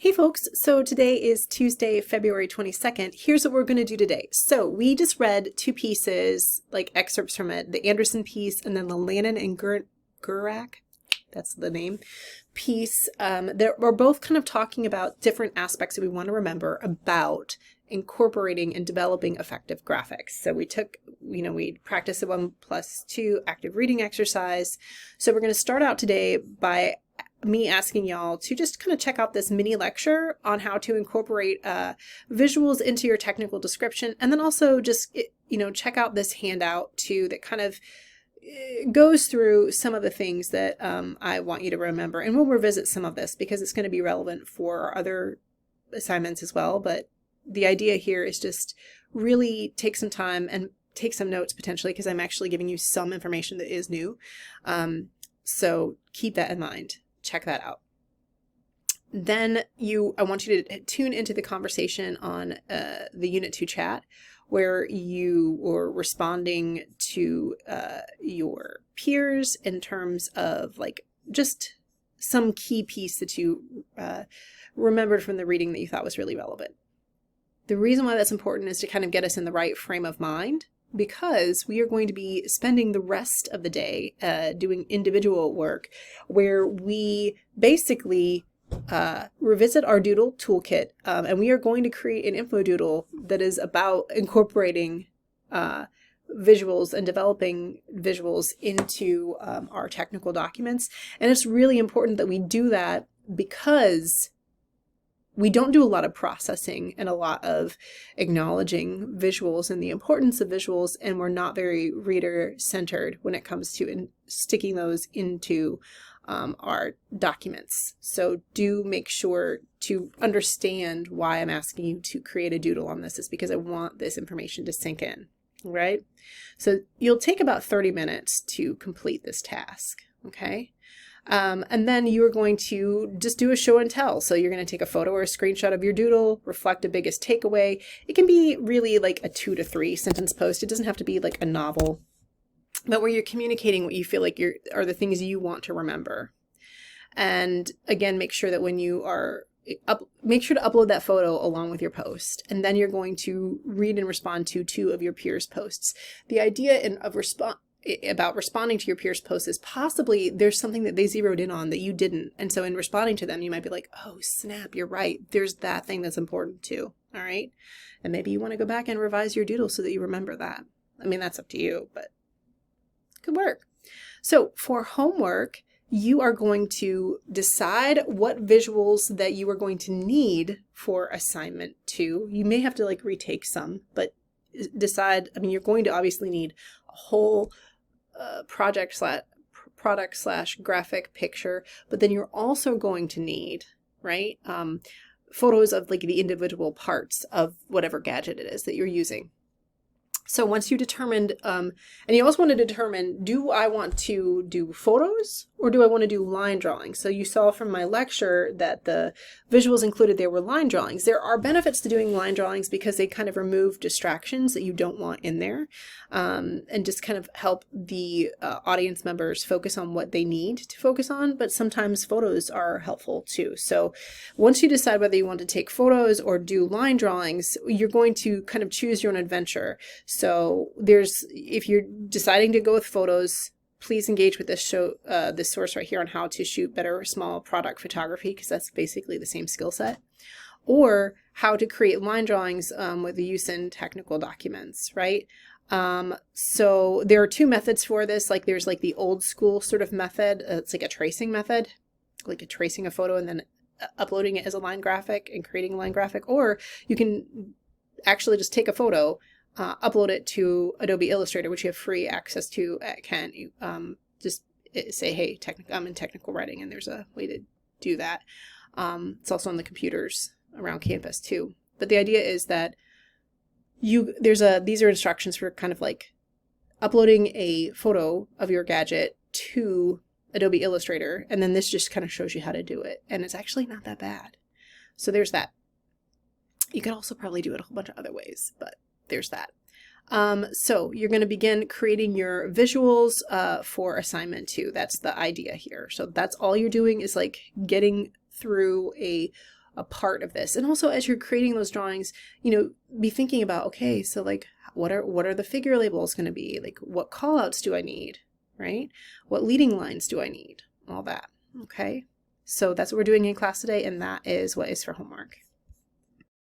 Hey folks, so today is Tuesday, February 22nd. Here's what we're going to do today. So we just read two pieces, like excerpts from it, the Anderson piece and then the Lannon and Gurak, that's the name, piece. We're both kind of talking about different aspects that we want to remember about incorporating and developing effective graphics. So we took, we practiced the 1+2 active reading exercise. So we're going to start out today by me asking y'all to just kind of check out this mini lecture on how to incorporate visuals into your technical description, and then also just check out this handout too that kind of goes through some of the things that I want you to remember, and we'll revisit some of this because it's going to be relevant for our other assignments as well. But the idea here is just really take some time and take some notes potentially, because I'm actually giving you some information that is new. So keep that in mind. Check that out. Then I want you to tune into the conversation on the Unit 2 chat, where you were responding to your peers in terms of like just some key piece that you remembered from the reading that you thought was really relevant. The reason why that's important is to kind of get us in the right frame of mind, because we are going to be spending the rest of the day doing individual work where we basically revisit our doodle toolkit, and we are going to create an info doodle that is about incorporating visuals and developing visuals into our technical documents. And it's really important that we do that because we don't do a lot of processing and a lot of acknowledging visuals and the importance of visuals, and we're not very reader-centered when it comes to sticking those into our documents. So do make sure to understand why I'm asking you to create a doodle on this. Is because I want this information to sink in, right? So you'll take about 30 minutes to complete this task, okay? And then you are going to just do a show and tell. So you're going to take a photo or a screenshot of your doodle, reflect a biggest takeaway. It can be really like a 2 to 3 sentence post. It doesn't have to be like a novel, but where you're communicating what you feel like are the things you want to remember. And again, make sure that when you are make sure to upload that photo along with your post. And then you're going to read and respond to 2 of your peers' posts. The idea about responding to your peers' posts is possibly there's something that they zeroed in on that you didn't. And so in responding to them, you might be like, oh, snap, you're right. There's that thing that's important too. All right. And maybe you want to go back and revise your doodle so that you remember that. I mean, that's up to you, but good work. So for homework, you are going to decide what visuals that you are going to need for assignment 2. You may have to like retake some, but decide, you're going to obviously need a whole product/graphic picture, but then you're also going to need, right, photos of like the individual parts of whatever gadget it is that you're using. So once you determined, and you also want to determine, do I want to do photos or do I want to do line drawings? So you saw from my lecture that the visuals included there were line drawings. There are benefits to doing line drawings because they kind of remove distractions that you don't want in there, and just kind of help the audience members focus on what they need to focus on. But sometimes photos are helpful too. So once you decide whether you want to take photos or do line drawings, you're going to kind of choose your own adventure. So if you're deciding to go with photos, please engage with this source right here on how to shoot better small product photography, because that's basically the same skill set, or how to create line drawings with the use in technical documents, right? So there are 2 methods for this. Like there's like the old school sort of method. It's like a tracing method, like tracing a photo and then uploading it as a line graphic and creating a line graphic, or you can actually just take a photo, upload it to Adobe Illustrator, which you have free access to at Kent. You just say, hey, I'm in technical writing, and there's a way to do that. It's also on the computers around campus too. But the idea is that these are instructions for kind of like uploading a photo of your gadget to Adobe Illustrator, and then this just kind of shows you how to do it. And it's actually not that bad. So there's that. You could also probably do it a whole bunch of other ways, but there's that. So you're going to begin creating your visuals for assignment 2. That's the idea here. So that's all you're doing is like getting through a a part of this. And also as you're creating those drawings, you know, be thinking about, okay, so like what are the figure labels going to be? Like what call outs do I need, right? What leading lines do I need? All that. Okay. So that's what we're doing in class today, and that is what is for homework.